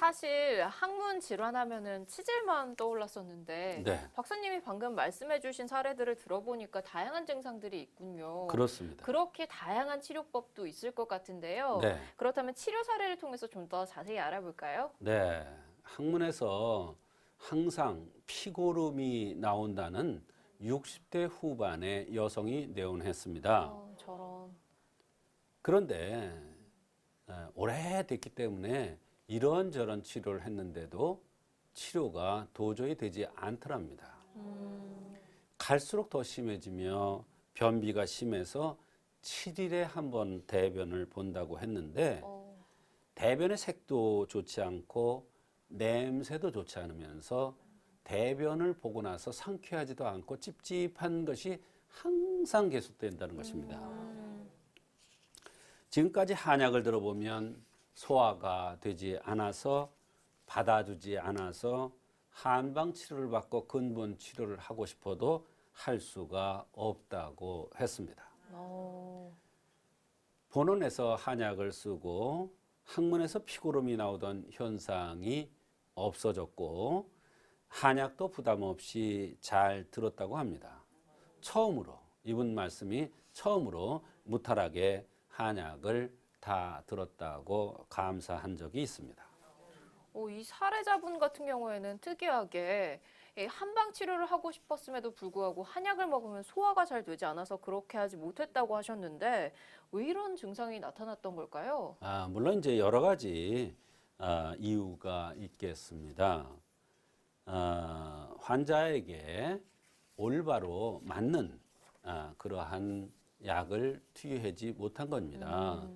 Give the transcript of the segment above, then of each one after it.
사실 항문 질환하면은 치질만 떠올랐었는데 네, 박사님이 방금 말씀해주신 사례들을 들어보니까 다양한 증상들이 있군요. 그렇습니다. 그렇게 다양한 치료법도 있을 것 같은데요. 네, 그렇다면 치료 사례를 통해서 좀 더 자세히 알아볼까요? 네. 학문에서 항상 피고름이 나온다는 60대 후반의 여성이 내원했습니다. 저런. 그런데 오래됐기 때문에 이런저런 치료를 했는데도 치료가 도저히 되지 않더랍니다. 갈수록 더 심해지며 변비가 심해서 7일에 한 번 대변을 본다고 했는데 대변의 색도 좋지 않고 냄새도 좋지 않으면서 대변을 보고 나서 상쾌하지도 않고 찝찝한 것이 항상 계속된다는 것입니다. 지금까지 한약을 들어보면 소화가 되지 않아서 받아주지 않아서 한방 치료를 받고 근본 치료를 하고 싶어도 할 수가 없다고 했습니다. 본원에서 한약을 쓰고 학문에서 피고름이 나오던 현상이 없어졌고 한약도 부담 없이 잘 들었다고 합니다. 처음으로 이분 말씀이 처음으로 무탈하게 한약을 다 들었다고 감사한 적이 있습니다. 이 사례자분 같은 경우에는 특이하게 한방 치료를 하고 싶었음에도 불구하고 한약을 먹으면 소화가 잘 되지 않아서 그렇게 하지 못했다고 하셨는데 왜 이런 증상이 나타났던 걸까요? 물론 이제 여러 가지 이유가 있겠습니다. 환자에게 올바로 맞는 그러한 약을 투여하지 못한 겁니다.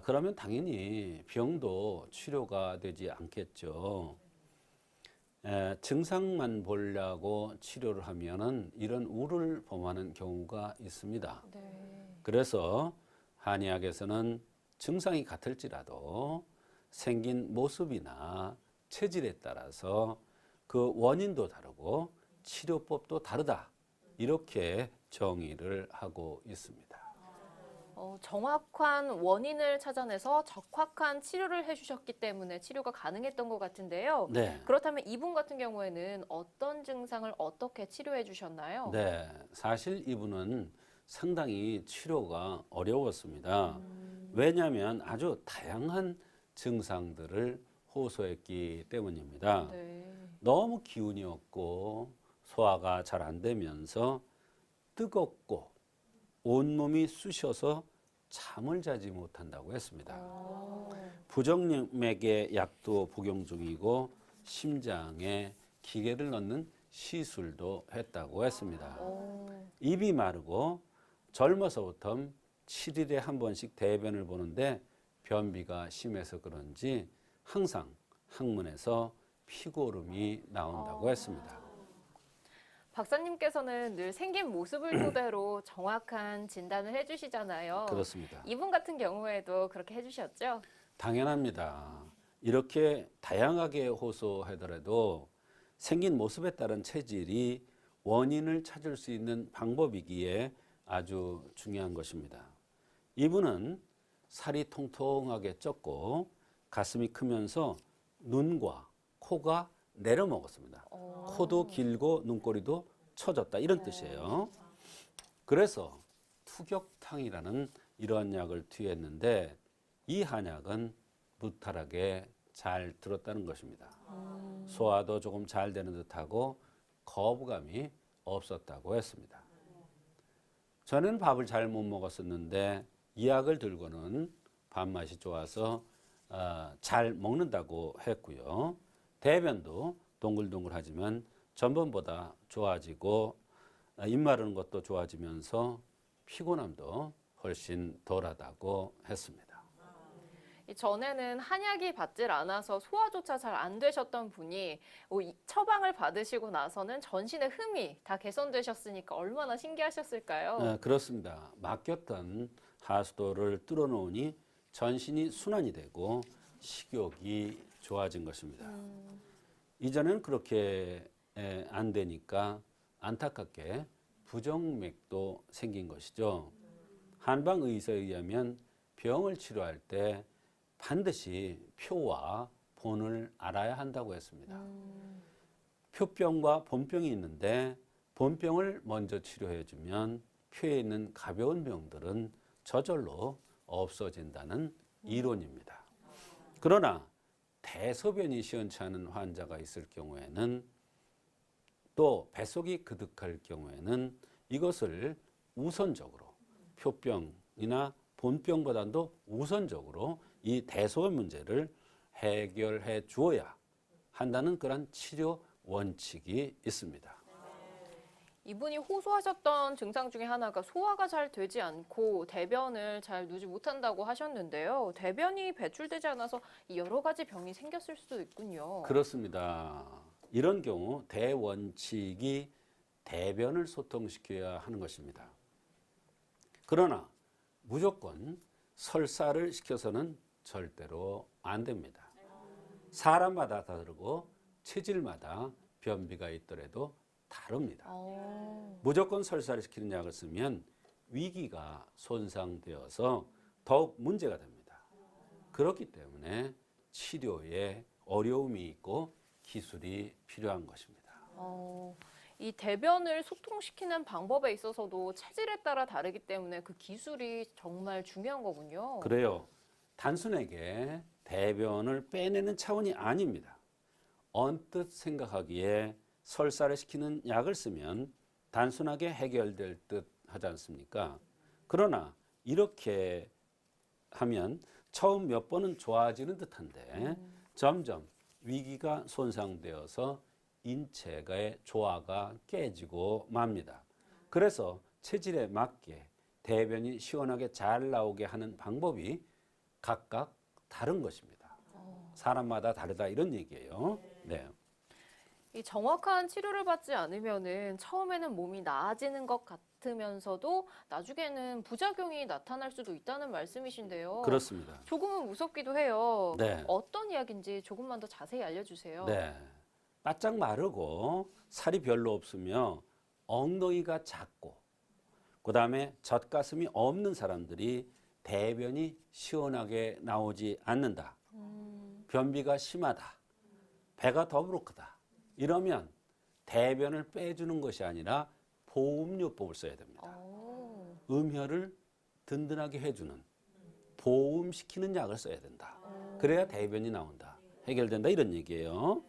그러면 당연히 병도 치료가 되지 않겠죠. 증상만 보려고 치료를 하면은 이런 우를 범하는 경우가 있습니다. 네. 그래서 한의학에서는 증상이 같을지라도 생긴 모습이나 체질에 따라서 그 원인도 다르고 치료법도 다르다. 이렇게 정의를 하고 있습니다. 정확한 원인을 찾아내서 적확한 치료를 해주셨기 때문에 치료가 가능했던 것 같은데요. 네. 그렇다면 이분 같은 경우에는 어떤 증상을 어떻게 치료해 주셨나요? 네. 사실 이분은 상당히 치료가 어려웠습니다. 왜냐하면 아주 다양한 증상들을 호소했기 때문입니다. 네. 너무 기운이 없고 소화가 잘 안 되면서 뜨겁고 온몸이 쑤셔서 잠을 자지 못한다고 했습니다. 부정맥의 약도 복용 중이고 심장에 기계를 넣는 시술도 했다고 했습니다. 입이 마르고 젊어서부터 7일에 한 번씩 대변을 보는데 변비가 심해서 그런지 항상 항문에서 피고름이 나온다고 했습니다. 박사님께서는 늘 생긴 모습을 토대로 정확한 진단을 해주시잖아요. 그렇습니다. 이분 같은 경우에도 그렇게 해주셨죠? 당연합니다. 이렇게 다양하게 호소하더라도 생긴 모습에 따른 체질이 원인을 찾을 수 있는 방법이기에 아주 중요한 것입니다. 이분은 살이 통통하게 쪘고 가슴이 크면서 눈과 코가 내려먹었습니다. 코도 길고 눈꼬리도 처졌다 이런 뜻이에요. 그래서 투격탕이라는 이러한 약을 투여했는데 이 한약은 무탈하게 잘 들었다는 것입니다. 소화도 조금 잘 되는 듯하고 거부감이 없었다고 했습니다. 저는 밥을 잘 못 먹었었는데 이 약을 들고는 밥맛이 좋아서 잘 먹는다고 했고요. 대변도 동글동글하지만 전번보다 좋아지고 입 마르는 것도 좋아지면서 피곤함도 훨씬 덜하다고 했습니다. 전에는 한약이 받질 않아서 소화조차 잘 안 되셨던 분이 처방을 받으시고 나서는 전신의 흠이 다 개선되셨으니까 얼마나 신기하셨을까요? 그렇습니다. 막혔던 하수도를 뚫어놓으니 전신이 순환이 되고 식욕이 좋아진 것입니다. 이전에는 그렇게 안 되니까 안타깝게 부정맥도 생긴 것이죠. 한방 의사에 의하면 병을 치료할 때 반드시 표와 본을 알아야 한다고 했습니다. 표병과 본병이 있는데 본병을 먼저 치료해주면 표에 있는 가벼운 병들은 저절로 없어진다는 이론입니다. 그러나 대소변이 시원치 않은 환자가 있을 경우에는 또 뱃속이 그득할 경우에는 이것을 우선적으로 표병이나 본병보다도 우선적으로 이 대소변 문제를 해결해 주어야 한다는 그런 치료 원칙이 있습니다. 이분이 호소하셨던 증상 중에 하나가 소화가 잘 되지 않고 대변을 잘 누지 못한다고 하셨는데요. 대변이 배출되지 않아서 여러 가지 병이 생겼을 수도 있군요. 그렇습니다. 이런 경우 대원칙이 대변을 소통시켜야 하는 것입니다. 그러나 무조건 설사를 시켜서는 절대로 안 됩니다. 사람마다 다르고 체질마다 변비가 있더라도 다릅니다. 무조건 설사를 시키는 약을 쓰면 위기가 손상되어서 더욱 문제가 됩니다. 그렇기 때문에 치료에 어려움이 있고 기술이 필요한 것입니다. 이 대변을 소통시키는 방법에 있어서도 체질에 따라 다르기 때문에 그 기술이 정말 중요한 거군요. 그래요. 단순하게 대변을 빼내는 차원이 아닙니다. 언뜻 생각하기에 설사를 시키는 약을 쓰면 단순하게 해결될 듯 하지 않습니까? 그러나 이렇게 하면 처음 몇 번은 좋아지는 듯한데 점점 위기가 손상되어서 인체의 조화가 깨지고 맙니다. 그래서 체질에 맞게 대변이 시원하게 잘 나오게 하는 방법이 각각 다른 것입니다. 사람마다 다르다 이런 얘기예요. 네. 이 정확한 치료를 받지 않으면은 처음에는 몸이 나아지는 것 같으면서도 나중에는 부작용이 나타날 수도 있다는 말씀이신데요. 그렇습니다. 조금은 무섭기도 해요. 네. 어떤 이야기인지 조금만 더 자세히 알려주세요. 네. 바짝 마르고 살이 별로 없으며 엉덩이가 작고 그다음에 젖가슴이 없는 사람들이 대변이 시원하게 나오지 않는다. 변비가 심하다. 배가 더부룩하다. 이러면 대변을 빼주는 것이 아니라 보음요법을 써야 됩니다. 음혈을 든든하게 해주는 보음시키는 약을 써야 된다. 그래야 대변이 나온다. 해결된다 이런 얘기예요.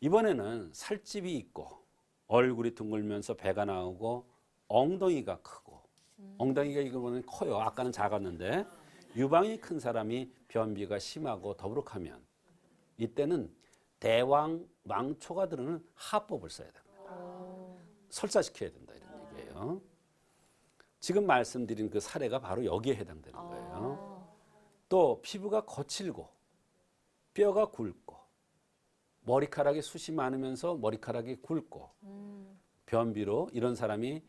이번에는 살집이 있고 얼굴이 둥글면서 배가 나오고 엉덩이가 크고 엉덩이가 이거 보면 커요. 아까는 작았는데 유방이 큰 사람이 변비가 심하고 더부룩하면 이때는 대왕 망초가 들어는 하법을 써야 됩니다. 설사시켜야 된다 이런 얘기예요. 지금 말씀드린 그 사례가 바로 여기에 해당되는 거예요. 또 피부가 거칠고 뼈가 굵고 머리카락이 숱이 많으면서 머리카락이 굵고 변비로 이런 사람이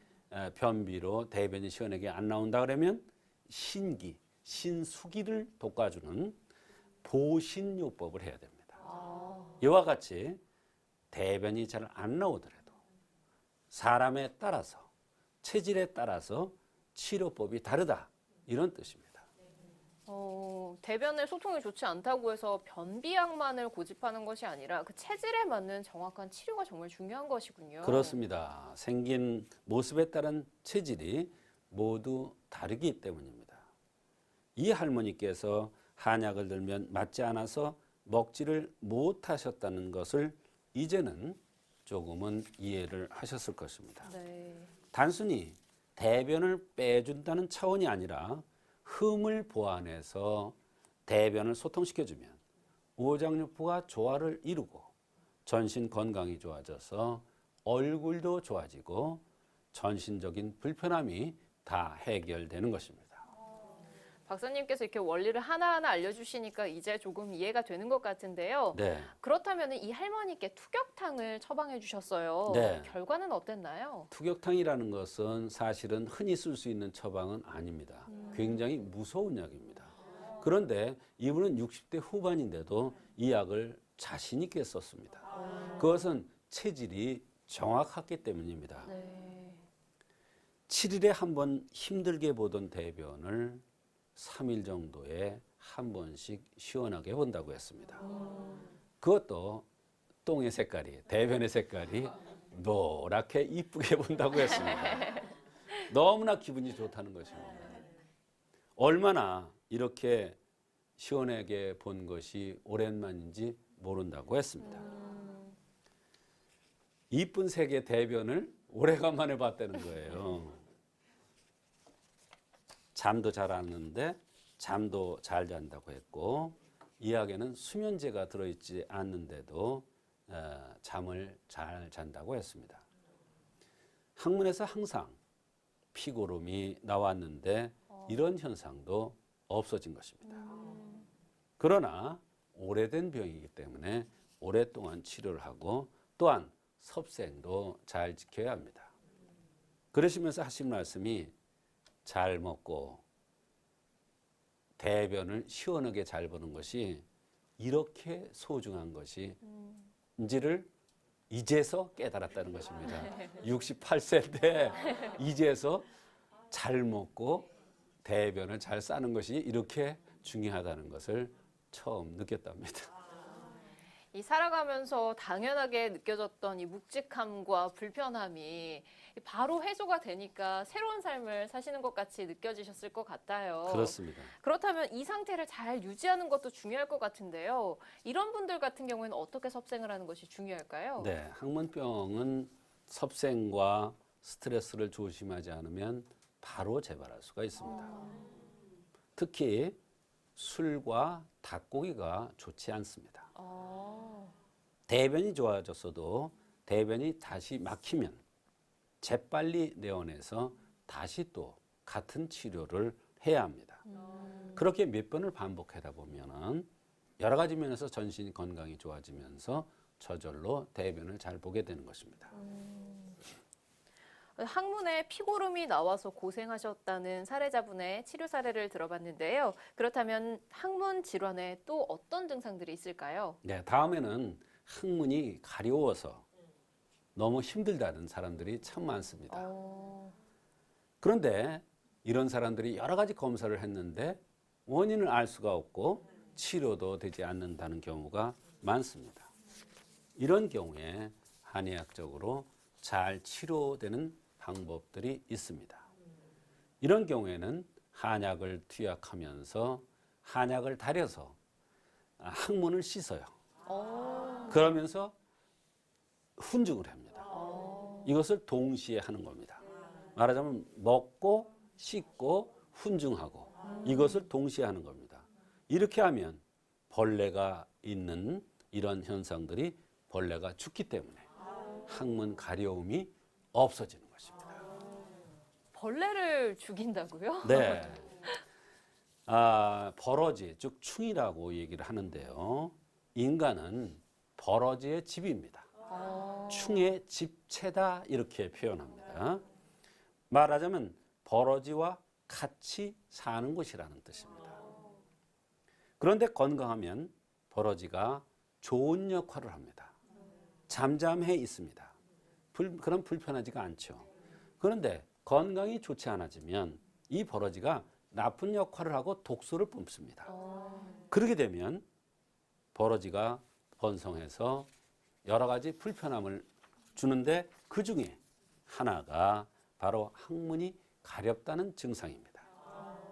변비로 대변이 시원하게 안 나온다 그러면 신기, 신수기를 돋궈주는 보신요법을 해야 됩니다. 이와 같이 대변이 잘 안 나오더라도 사람에 따라서 체질에 따라서 치료법이 다르다 이런 뜻입니다. 대변의 소통이 좋지 않다고 해서 변비약만을 고집하는 것이 아니라 그 체질에 맞는 정확한 치료가 정말 중요한 것이군요. 그렇습니다. 생긴 모습에 따른 체질이 모두 다르기 때문입니다. 이 할머니께서 한약을 들면 맞지 않아서 먹지를 못하셨다는 것을 이제는 조금은 이해를 하셨을 것입니다. 네. 단순히 대변을 빼준다는 차원이 아니라 흠을 보완해서 대변을 소통시켜주면 오장육부가 조화를 이루고 전신 건강이 좋아져서 얼굴도 좋아지고 전신적인 불편함이 다 해결되는 것입니다. 박사님께서 이렇게 원리를 하나하나 알려주시니까 이제 조금 이해가 되는 것 같은데요. 네. 그렇다면 이 할머니께 투격탕을 처방해 주셨어요. 네. 결과는 어땠나요? 투격탕이라는 것은 사실은 흔히 쓸 수 있는 처방은 아닙니다. 굉장히 무서운 약입니다. 그런데 이분은 60대 후반인데도 이 약을 자신 있게 썼습니다. 그것은 체질이 정확했기 때문입니다. 네. 7일에 한 번 힘들게 보던 대변을 3일 정도에 한 번씩 시원하게 본다고 했습니다. 그것도 똥의 색깔이, 대변의 색깔이 노랗게 이쁘게 본다고 했습니다. 너무나 기분이 좋다는 것입니다. 얼마나 이렇게 시원하게 본 것이 오랜만인지 모른다고 했습니다. 이쁜 색의 대변을 오래간만에 봤다는 거예요. 잠도 잘 안 오는데 잠도 잘 잔다고 했고, 이 약에는 수면제가 들어있지 않는데도 잠을 잘 잔다고 했습니다. 학문에서 항상 피고름이 나왔는데 이런 현상도 없어진 것입니다. 그러나 오래된 병이기 때문에 오랫동안 치료를 하고 또한 섭생도 잘 지켜야 합니다. 그러시면서 하신 말씀이 잘 먹고 대변을 시원하게 잘 보는 것이 이렇게 소중한 것인지를 이제서 깨달았다는 것입니다. 68세인데 이제서 잘 먹고 대변을 잘 싸는 것이 이렇게 중요하다는 것을 처음 느꼈답니다. 이 살아가면서 당연하게 느껴졌던 이 묵직함과 불편함이 바로 해소가 되니까 새로운 삶을 사시는 것 같이 느껴지셨을 것 같아요. 그렇습니다. 그렇다면 이 상태를 잘 유지하는 것도 중요할 것 같은데요. 이런 분들 같은 경우에는 어떻게 섭생을 하는 것이 중요할까요? 네, 항문병은 섭생과 스트레스를 조심하지 않으면 바로 재발할 수가 있습니다. 특히 술과 닭고기가 좋지 않습니다. 대변이 좋아졌어도 대변이 다시 막히면 재빨리 내원해서 다시 또 같은 치료를 해야 합니다. 그렇게 몇 번을 반복하다 보면은 여러 가지 면에서 전신 건강이 좋아지면서 저절로 대변을 잘 보게 되는 것입니다. 항문에 피고름이 나와서 고생하셨다는 사례자분의 치료 사례를 들어봤는데요. 그렇다면 항문 질환에 또 어떤 증상들이 있을까요? 네, 다음에는 항문이 가려워서 너무 힘들다는 사람들이 참 많습니다. 그런데 이런 사람들이 여러 가지 검사를 했는데 원인을 알 수가 없고 치료도 되지 않는다는 경우가 많습니다. 이런 경우에 한의학적으로 잘 치료되는 방법들이 있습니다. 이런 경우에는 한약을 투약하면서 한약을 달여서 항문을 씻어요. 그러면서 훈증을 합니다. 이것을 동시에 하는 겁니다. 말하자면 먹고 씻고 훈증하고 이것을 동시에 하는 겁니다. 이렇게 하면 벌레가 있는 이런 현상들이 벌레가 죽기 때문에 항문 가려움이 없어지는 것입니다. 벌레를 죽인다고요? 네. 버러지, 즉 충이라고 얘기를 하는데요. 인간은 버러지의 집입니다. 충의 집체다 이렇게 표현합니다. 말하자면 버러지와 같이 사는 곳이라는 뜻입니다. 그런데 건강하면 버러지가 좋은 역할을 합니다. 잠잠해 있습니다. 그럼 불편하지가 않죠. 그런데 건강이 좋지 않아지면 이 버러지가 나쁜 역할을 하고 독소를 뿜습니다. 그렇게 되면 버러지가 번성해서 여러 가지 불편함을 주는데 그 중에 하나가 바로 항문이 가렵다는 증상입니다.